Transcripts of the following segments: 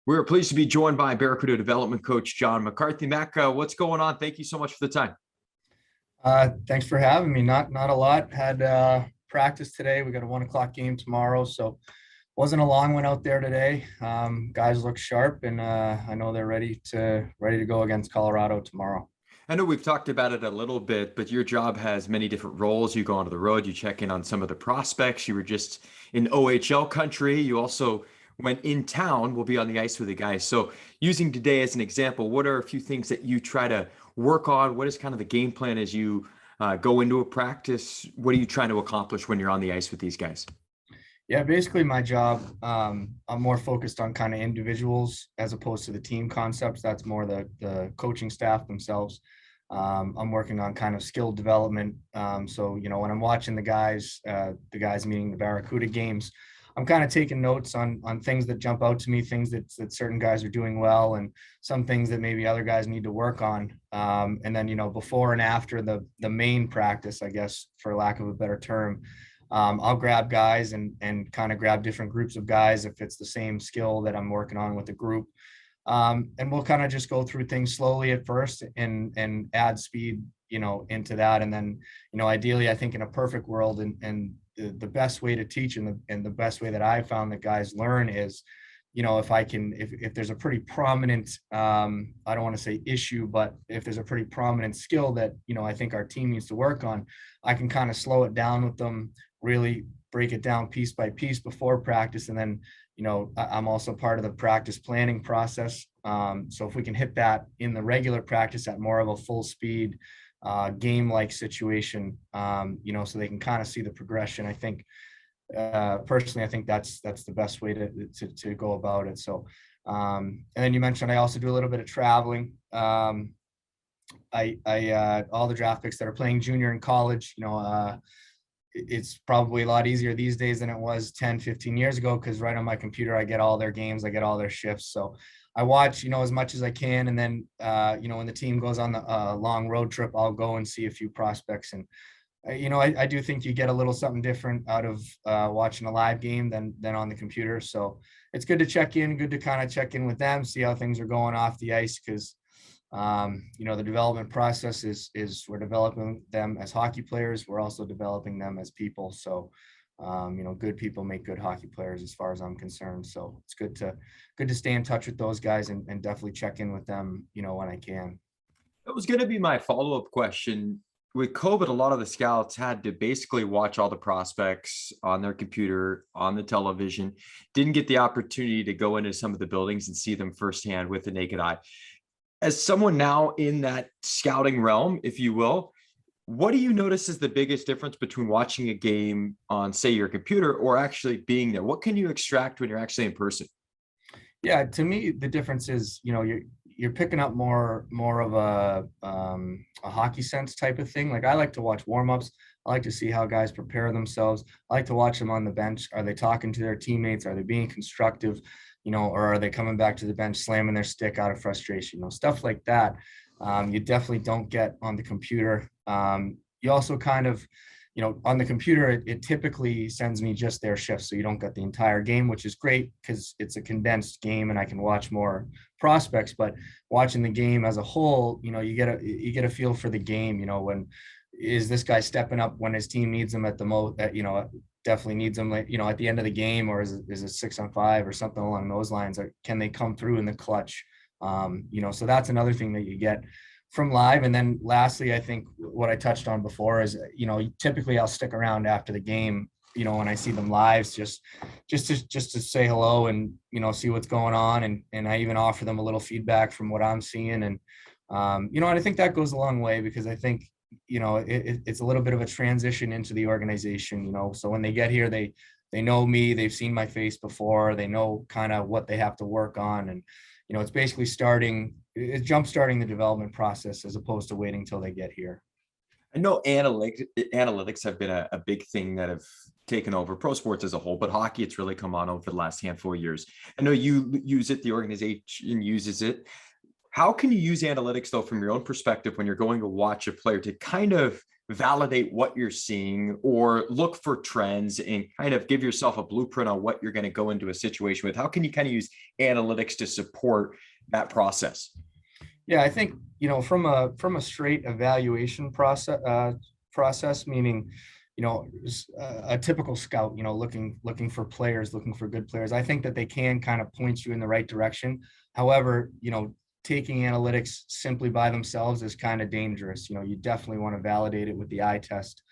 We're pleased to be joined by Barracuda development coach John McCarthy. Mac, what's going on? Thank you so much for the time. Thanks for having me. Not a lot. Had practice today. We got a 1 o'clock game tomorrow, so wasn't a long one out there today. Guys look sharp, and I know they're ready to go against Colorado tomorrow. I know we've talked about it a little bit, but your job has many different roles. You go onto the road, you check in on some of the prospects. You were just in OHL country. You also went in town, will be on the ice with the guys. So using today as an example, what are a few things that you try to work on? What is kind of the game plan as you go into a practice? What are you trying to accomplish when you're on the ice with these guys? Yeah, basically my job, I'm more focused on kind of individuals as opposed to the team concepts. That's more the coaching staff themselves. I'm working on kind of skill development. So, when I'm watching the guys meaning the Barracuda games, I'm kind of taking notes on things that jump out to me, things that certain guys are doing well, and some things that maybe other guys need to work on. And then, before and after the main practice, I guess, for lack of a better term, I'll grab guys and kind of grab different groups of guys if it's the same skill that I'm working on with the group. And we'll kind of just go through things slowly at first and add speed, into that. And then, ideally, I think in a perfect world and the best way to teach and the best way that I found that guys learn is, if there's a pretty prominent, I don't want to say issue, but if there's a pretty prominent skill that, I think our team needs to work on, I can kind of slow it down with them, really break it down piece by piece before practice. And then, I'm also part of the practice planning process. So if we can hit that in the regular practice at more of a full speed game-like situation, so they can kind of see the progression. I think personally, I think that's the best way to go about it. So, and then you mentioned I also do a little bit of traveling. I all the draft picks that are playing junior in college, it's probably a lot easier these days than it was 10, 15 years ago, because right on my computer, I get all their games, I get all their shifts. So I watch, as much as I can. And then, when the team goes on the long road trip, I'll go and see a few prospects. And, I do think you get a little something different out of watching a live game than on the computer. So it's good to check in, good to kind of check in with them, see how things are going off the ice, because the development process is we're developing them as hockey players. We're also developing them as people. So, good people make good hockey players as far as I'm concerned. So it's good to stay in touch with those guys and definitely check in with them, when I can. That was going to be my follow-up question. With COVID, a lot of the scouts had to basically watch all the prospects on their computer, on the television, didn't get the opportunity to go into some of the buildings and see them firsthand with the naked eye. As someone now in that scouting realm, if you will, what do you notice is the biggest difference between watching a game on, say, your computer or actually being there? What can you extract when you're actually in person? Yeah, to me, the difference is, you're picking up more of a hockey sense type of thing. Like, I like to watch warmups. I like to see how guys prepare themselves. I like to watch them on the bench. Are they talking to their teammates? Are they being constructive? Or are they coming back to the bench, slamming their stick out of frustration? Stuff like that. You definitely don't get on the computer. You also kind of, on the computer, it typically sends me just their shifts. So you don't get the entire game, which is great because it's a condensed game and I can watch more prospects. But watching the game as a whole, you get a feel for the game. When is this guy stepping up when his team needs him at the most? Definitely needs them, at the end of the game, or is it 6-on-5 or something along those lines? Or can they come through in the clutch? So that's another thing that you get from live. And then lastly, I think what I touched on before is, typically I'll stick around after the game, when I see them live, just to say hello and, see what's going on. And I even offer them a little feedback from what I'm seeing. And, and I think that goes a long way, because I think, it's a little bit of a transition into the organization, so when they get here, they know me, they've seen my face before, they know kind of what they have to work on. And, it's basically jumpstarting the development process as opposed to waiting till they get here. I know analytics have been a big thing that have taken over pro sports as a whole, but hockey, it's really come on over the last handful of years. I know you use it, the organization uses it. How can you use analytics, though, from your own perspective when you're going to watch a player to kind of validate what you're seeing or look for trends and kind of give yourself a blueprint on what you're going to go into a situation with? How can you kind of use analytics to support that process? Yeah, I think, from a straight evaluation process, meaning, a typical scout, looking for players, looking for good players. I think that they can kind of point you in the right direction. However, taking analytics simply by themselves is kind of dangerous. You definitely want to validate it with the eye test.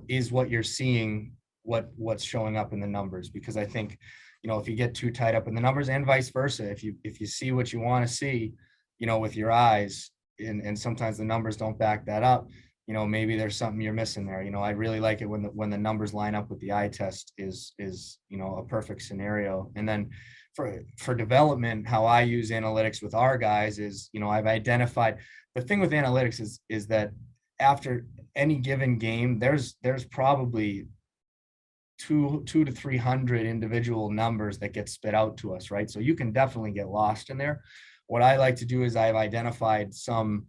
Is what you're seeing what's showing up in the numbers? Because I think, if you get too tied up in the numbers, and vice versa, if you see what you want to see, with your eyes, and sometimes the numbers don't back that up, maybe there's something you're missing there. I really like it when the numbers line up with the eye test is a perfect scenario. And then for development, how I use analytics with our guys is, I've identified, the thing with analytics is that after any given game, there's probably two to 300 individual numbers that get spit out to us, right? So you can definitely get lost in there. What I like to do is I've identified some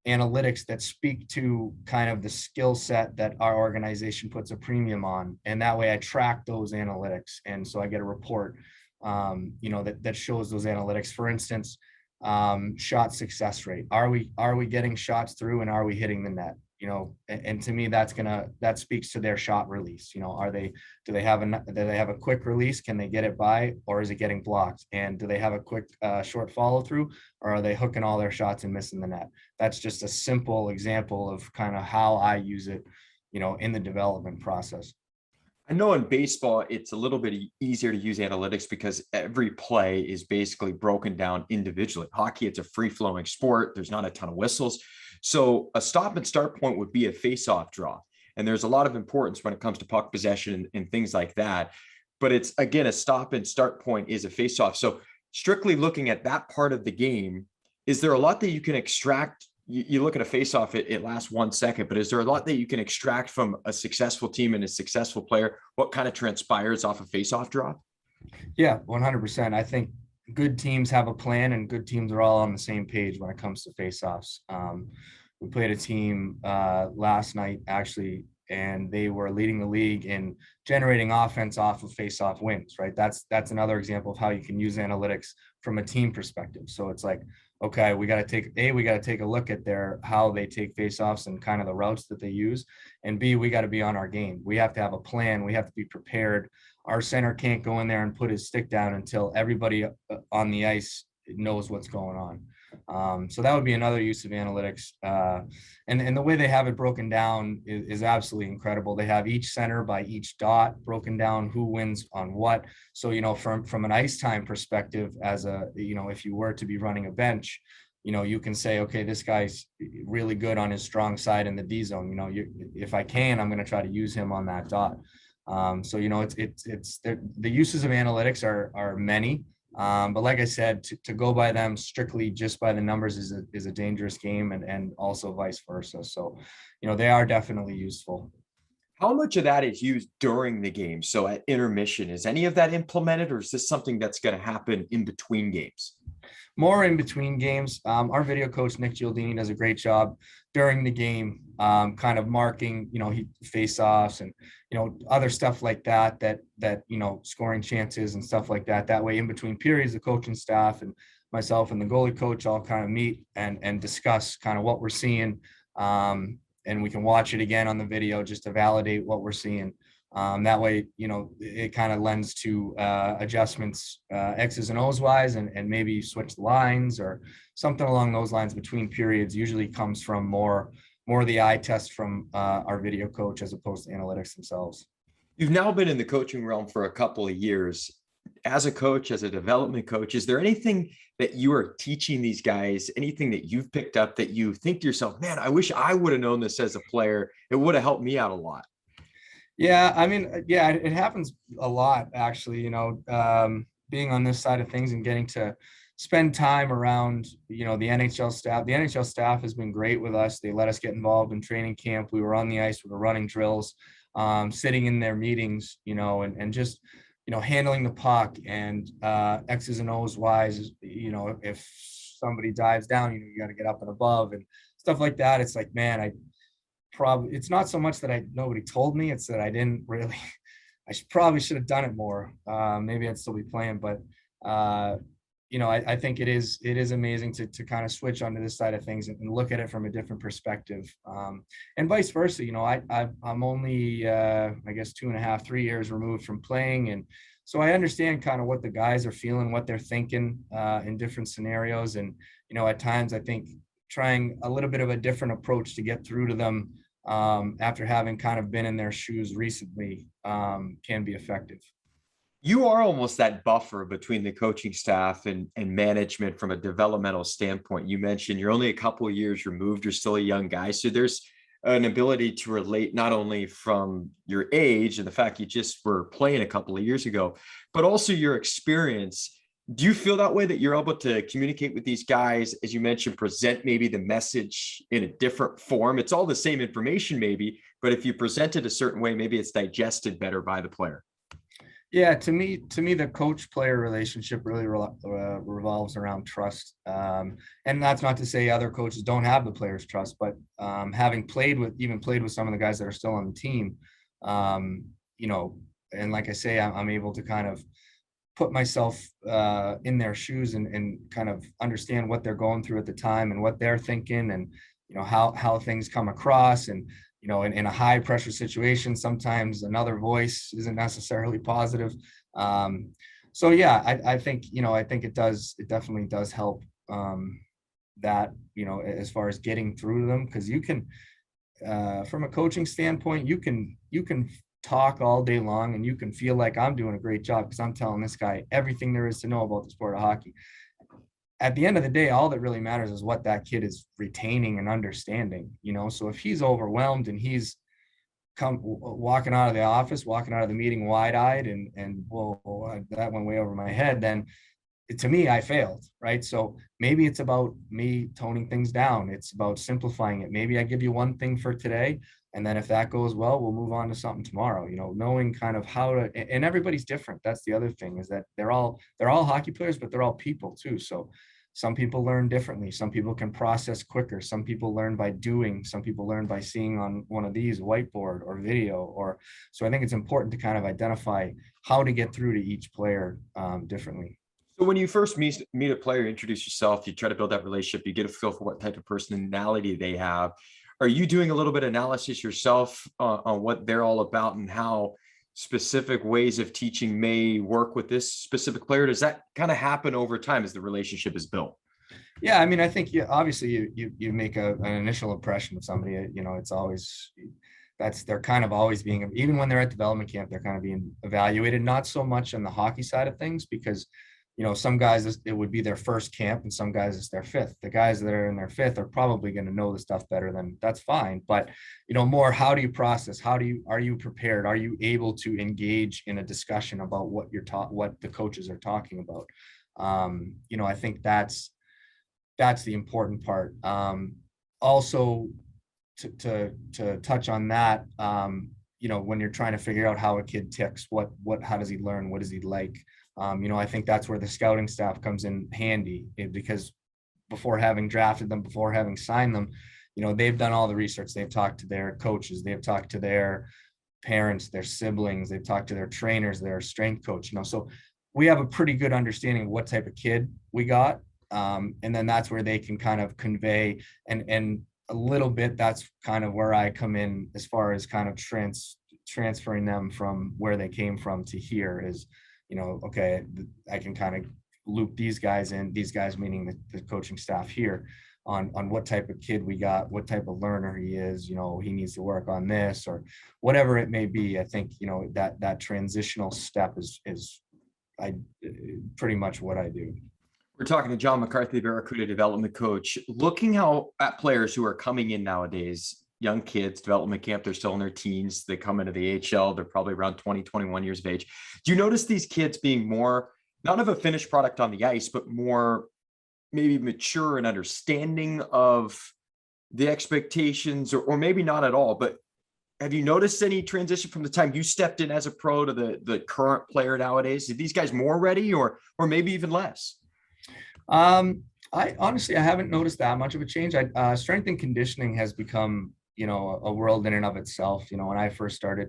analytics that speak to kind of the skill set that our organization puts a premium on. And that way I track those analytics. And so I get a report, that shows those analytics. For instance, shot success rate. Are we getting shots through, and are we hitting the net? And to me, that speaks to their shot release. Do they have a quick release? Can they get it by, or is it getting blocked? And do they have a quick short follow through, or are they hooking all their shots and missing the net? That's just a simple example of kind of how I use it, in the development process. I know in baseball, it's a little bit easier to use analytics because every play is basically broken down individually. Hockey, it's a free flowing sport. There's not a ton of whistles. So a stop and start point would be a face-off draw. And there's a lot of importance when it comes to puck possession and things like that. But it's, again, a stop and start point is a face-off. So strictly looking at that part of the game, is there a lot that you can extract? You look at a face-off, it lasts 1 second, but is there a lot that you can extract from a successful team and a successful player? What kind of transpires off a face-off draw? Yeah, 100%. I think good teams have a plan, and good teams are all on the same page when it comes to face-offs. We played a team last night, actually, and they were leading the league in generating offense off of face-off wins, right? That's another example of how you can use analytics from a team perspective. So it's like, okay, we got to take a look at how they take face-offs and kind of the routes that they use. And B, we got to be on our game. We have to have a plan. We have to be prepared. Our center can't go in there and put his stick down until everybody on the ice knows what's going on. So that would be another use of analytics. And the way they have it broken down is absolutely incredible. They have each center by each dot broken down, who wins on what. So, from an ice time perspective, if you were to be running a bench, you can say, okay, this guy's really good on his strong side in the D zone. If I can, I'm going to try to use him on that dot. So, it's the uses of analytics are many. But like I said, to go by them strictly just by the numbers is a dangerous game, and also vice versa. So, they are definitely useful. How much of that is used during the game? So at intermission, is any of that implemented, or is this something that's going to happen in between games? More in between games. Our video coach, Nick Gialdini, does a great job during the game, kind of marking, face-offs and, other stuff like that, scoring chances and stuff like that. That way, in between periods, the coaching staff and myself and the goalie coach all kind of meet and discuss kind of what we're seeing. And we can watch it again on the video just to validate what we're seeing. That way, it kind of lends to adjustments, X's and O's wise, and maybe switch the lines or something along those lines between periods. Usually comes from more the eye test from our video coach as opposed to analytics themselves. You've now been in the coaching realm for a couple of years. As a coach, as a development coach, is there anything that you are teaching these guys, anything that you've picked up that you think to yourself, man, I wish I would have known this as a player. It would have helped me out a lot. Yeah, I mean, yeah, it happens a lot, actually, being on this side of things and getting to spend time around, the NHL staff. The NHL staff has been great with us. They let us get involved in training camp. We were on the ice, we were running drills, sitting in their meetings, and just, handling the puck and X's and O's wise, if somebody dives down, you got to get up and above and stuff like that. It's like, man, probably, it's not so much that nobody told me, it's that I didn't really, probably should have done it more. Maybe I'd still be playing, but I think it is amazing to kind of switch onto this side of things and look at it from a different perspective, and vice versa. I'm only I guess 2.5, 3 years removed from playing, and so I understand kind of what the guys are feeling, what they're thinking in different scenarios, and at times I think trying a little bit of a different approach to get through to them after having kind of been in their shoes recently can be effective. You are almost that buffer between the coaching staff and management from a developmental standpoint. You mentioned you're only a couple of years removed, you're still a young guy. So there's an ability to relate not only from your age and the fact you just were playing a couple of years ago, but also your experience. Do you feel that way, that you're able to communicate with these guys, as you mentioned, present maybe the message in a different form? It's all the same information maybe, but if you present it a certain way, maybe it's digested better by the player. Yeah, to me, the coach-player relationship really revolves around trust, and that's not to say other coaches don't have the players' trust, but having played with some of the guys that are still on the team, you know, and like I say, I'm able to kind of put myself in their shoes and kind of understand what they're going through at the time and what they're thinking, and how things come across, and in a high pressure situation, sometimes another voice isn't necessarily positive. So yeah, I think, it definitely does help, that, as far as getting through to them, because you can, from a coaching standpoint, you can talk all day long and you can feel like I'm doing a great job because I'm telling this guy everything there is to know about the sport of hockey. At the end of the day, all that really matters is what that kid is retaining and understanding. So if he's overwhelmed and he's walking out of the office, walking out of the meeting wide-eyed and whoa, that went way over my head, then to me, I failed, right? So maybe it's about me toning things down. It's about simplifying it. Maybe I give you one thing for today, and then if that goes well, we'll move on to something tomorrow. Knowing kind of how to, and everybody's different. That's the other thing, is that they're all hockey players, but they're all people too. So some people learn differently. Some people can process quicker. Some people learn by doing. Some people learn by seeing on one of these, whiteboard or video. So I think it's important to kind of identify how to get through to each player differently. So when you first meet a player, introduce yourself, you try to build that relationship, you get a feel for what type of personality they have. Are you doing a little bit of analysis yourself on what they're all about and how specific ways of teaching may work with this specific player? Does that kind of happen over time as the relationship is built? Yeah, I mean, I think obviously you make an initial impression of somebody. It's always, they're kind of always being, even when they're at development camp, they're kind of being evaluated, not so much on the hockey side of things, because some guys, it would be their first camp, and some guys it's their fifth. The guys that are in their fifth are probably going to know the stuff better than, that's fine. But, more, how do you process? Are you prepared? Are you able to engage in a discussion about what what the coaches are talking about? I think that's the important part. Also, to touch on that, when you're trying to figure out how a kid ticks, how does he learn? What is he like? I think that's where the scouting staff comes in handy, because before having drafted them, before having signed them, they've done all the research. They've talked to their coaches, they've talked to their parents, their siblings, they've talked to their trainers, their strength coach, so we have a pretty good understanding of what type of kid we got. And then that's where they can kind of convey, and a little bit, that's kind of where I come in as far as kind of transferring them from where they came from to here is, okay, I can kind of loop these guys in, these guys meaning the coaching staff here, on what type of kid we got, what type of learner he is, he needs to work on this or whatever it may be. I think, that transitional step is pretty much what I do. We're talking to John McCarthy, Barracuda development coach, looking at players who are coming in nowadays, young kids, development camp, they're still in their teens. They come into the AHL, they're probably around 20, 21 years of age. Do you notice these kids being more, not of a finished product on the ice, but more maybe mature and understanding of the expectations, or maybe not at all, but have you noticed any transition from the time you stepped in as a pro to the current player nowadays? Are these guys more ready or maybe even less? I honestly, I haven't noticed that much of a change. Strength and conditioning has become, a world in and of itself. When I first started,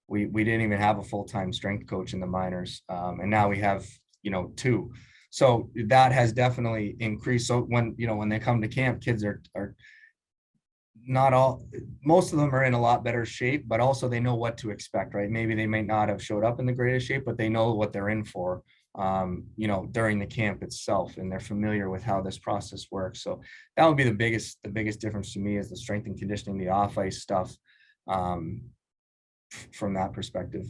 we didn't even have a full-time strength coach in the minors. And now we have, two. So that has definitely increased. So when they come to camp, kids are not all, most of them are in a lot better shape, but also they know what to expect, right? Maybe they may not have showed up in the greatest shape, but they know what they're in for, during the camp itself, and they're familiar with how this process works. So that would be the biggest difference to me, is the strength and conditioning, the off ice stuff, from that perspective.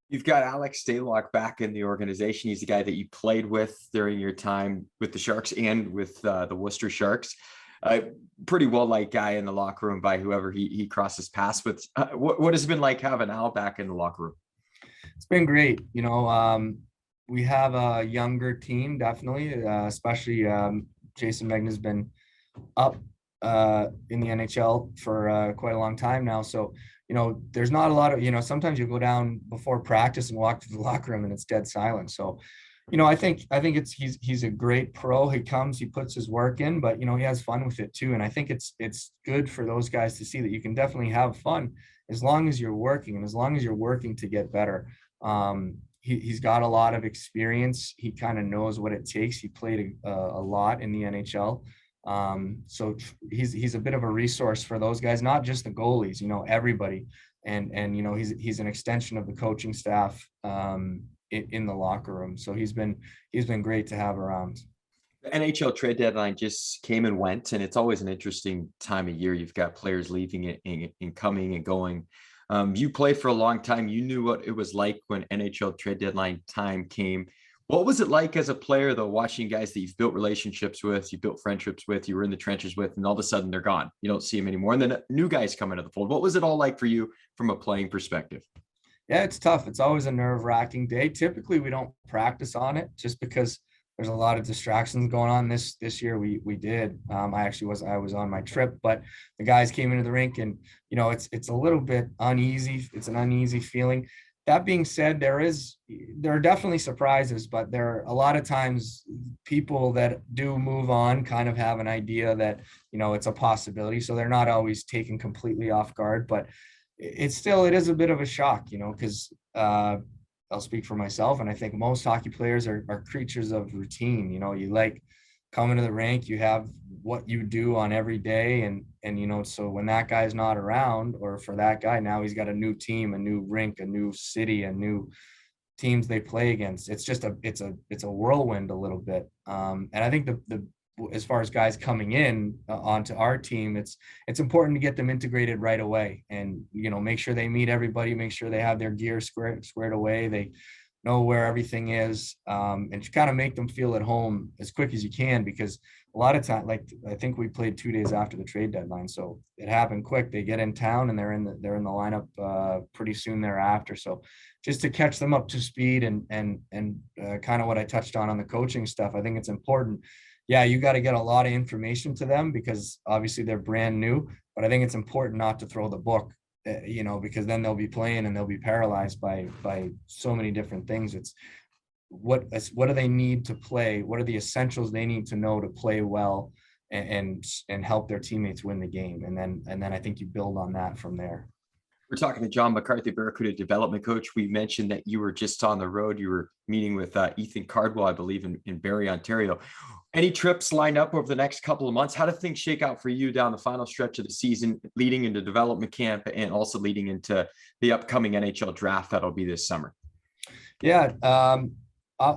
You've got Alex Stalock back in the organization. He's the guy that you played with during your time with the Sharks and with the Worcester Sharks. Pretty well-liked guy in the locker room by whoever he crosses paths with. What has it been like having Al back in the locker room? It's been great. We have a younger team, definitely, especially Jason Megna's been up in the NHL for quite a long time now. So, there's not a lot of, sometimes you go down before practice and walk to the locker room and it's dead silent. So, I think he's a great pro. He comes, he puts his work in, but he has fun with it too. And I think it's good for those guys to see that you can definitely have fun as long as you're working, and as long as you're working to get better. He's got a lot of experience. He kind of knows what it takes. He played a lot in the NHL. So he's a bit of a resource for those guys, not just the goalies, everybody. And he's an extension of the coaching staff in the locker room. So he's been great to have around. The NHL trade deadline just came and went, and it's always an interesting time of year. You've got players leaving it and coming and going. You played for a long time. You knew what it was like when NHL trade deadline time came. What was it like as a player, though, watching guys that you've built relationships with, you built friendships with, you were in the trenches with, and all of a sudden they're gone? You don't see them anymore. And then new guys come into the fold. What was it all like for you from a playing perspective? Yeah, it's tough. It's always a nerve-wracking day. Typically, we don't practice on it just because there's a lot of distractions going on. This year we did. I was on my trip, but the guys came into the rink, and it's a little bit uneasy. It's an uneasy feeling. That being said, there are definitely surprises, but there are a lot of times people that do move on kind of have an idea that it's a possibility, so they're not always taken completely off guard. But it is a bit of a shock, because I'll speak for myself, and I think most hockey players are creatures of routine. You like coming to the rink, you have what you do on every day, and so when that guy's not around, or for that guy, now he's got a new team, a new rink, a new city, a new teams they play against. It's just it's a whirlwind a little bit. And I think the as far as guys coming in onto our team, it's important to get them integrated right away, and make sure they meet everybody, make sure they have their gear squared away, they know where everything is, and to kind of make them feel at home as quick as you can, because a lot of time, like I think we played 2 days after the trade deadline, so it happened quick. They get in town and they're in the lineup pretty soon thereafter. So just to catch them up to speed, and kind of what I touched on the coaching stuff, I think it's important. Yeah, you got to get a lot of information to them because obviously they're brand new, but I think it's important not to throw the book, because then they'll be playing and they'll be paralyzed by so many different things. It's what do they need to play? What are the essentials they need to know to play well and help their teammates win the game? And then I think you build on that from there. We're talking to John McCarthy, Barracuda development coach. We mentioned that you were just on the road. You were meeting with Ethan Cardwell, I believe, in Barrie, Ontario. Any trips lined up over the next couple of months? How do things shake out for you down the final stretch of the season, leading into development camp and also leading into the upcoming NHL draft that'll be this summer? Yeah, I'll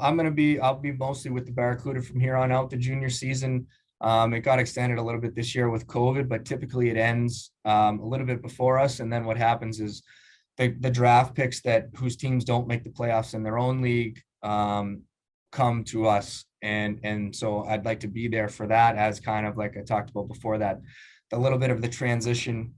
be mostly with the Barracuda from here on out. The junior season, it got extended a little bit this year with COVID, but typically it ends a little bit before us. And then what happens is the draft picks whose teams don't make the playoffs in their own league come to us. And so I'd like to be there for that, as kind of like I talked about before, that a little bit of the transition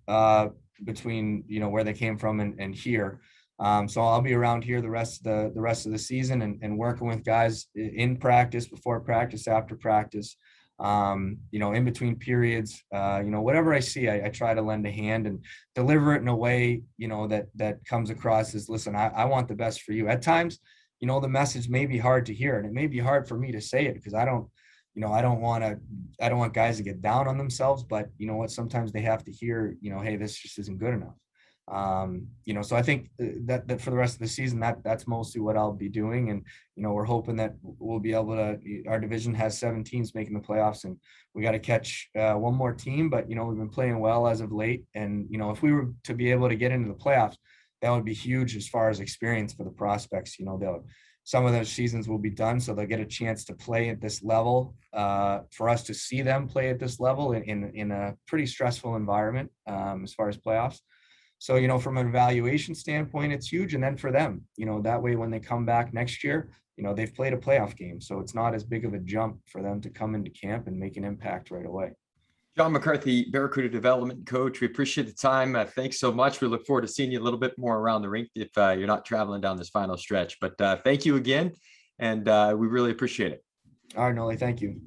between where they came from and here. So I'll be around here the rest of the season, and working with guys in practice, before practice, after practice, in between periods, whatever I see, I try to lend a hand and deliver it in a way, that comes across as, listen, I want the best for you. At times, the message may be hard to hear, and it may be hard for me to say it because I don't I don't want guys to get down on themselves, but you know what, sometimes they have to hear, hey, this just isn't good enough. So I think that for the rest of the season, that's mostly what I'll be doing. And, we're hoping that we'll be able to, our division has 7 teams making the playoffs, and we got to catch one more team, but, we've been playing well as of late. And, if we were to be able to get into the playoffs, that would be huge as far as experience for the prospects. Some of those seasons will be done, so they'll get a chance to play at this level, for us to see them play at this level in a pretty stressful environment, as far as playoffs. So, from an evaluation standpoint, it's huge. And then for them, that way, when they come back next year, they've played a playoff game. So it's not as big of a jump for them to come into camp and make an impact right away. John McCarthy, Barracuda development coach. We appreciate the time. Thanks so much. We look forward to seeing you a little bit more around the rink if you're not traveling down this final stretch. But thank you again. And we really appreciate it. All right, Noli, thank you.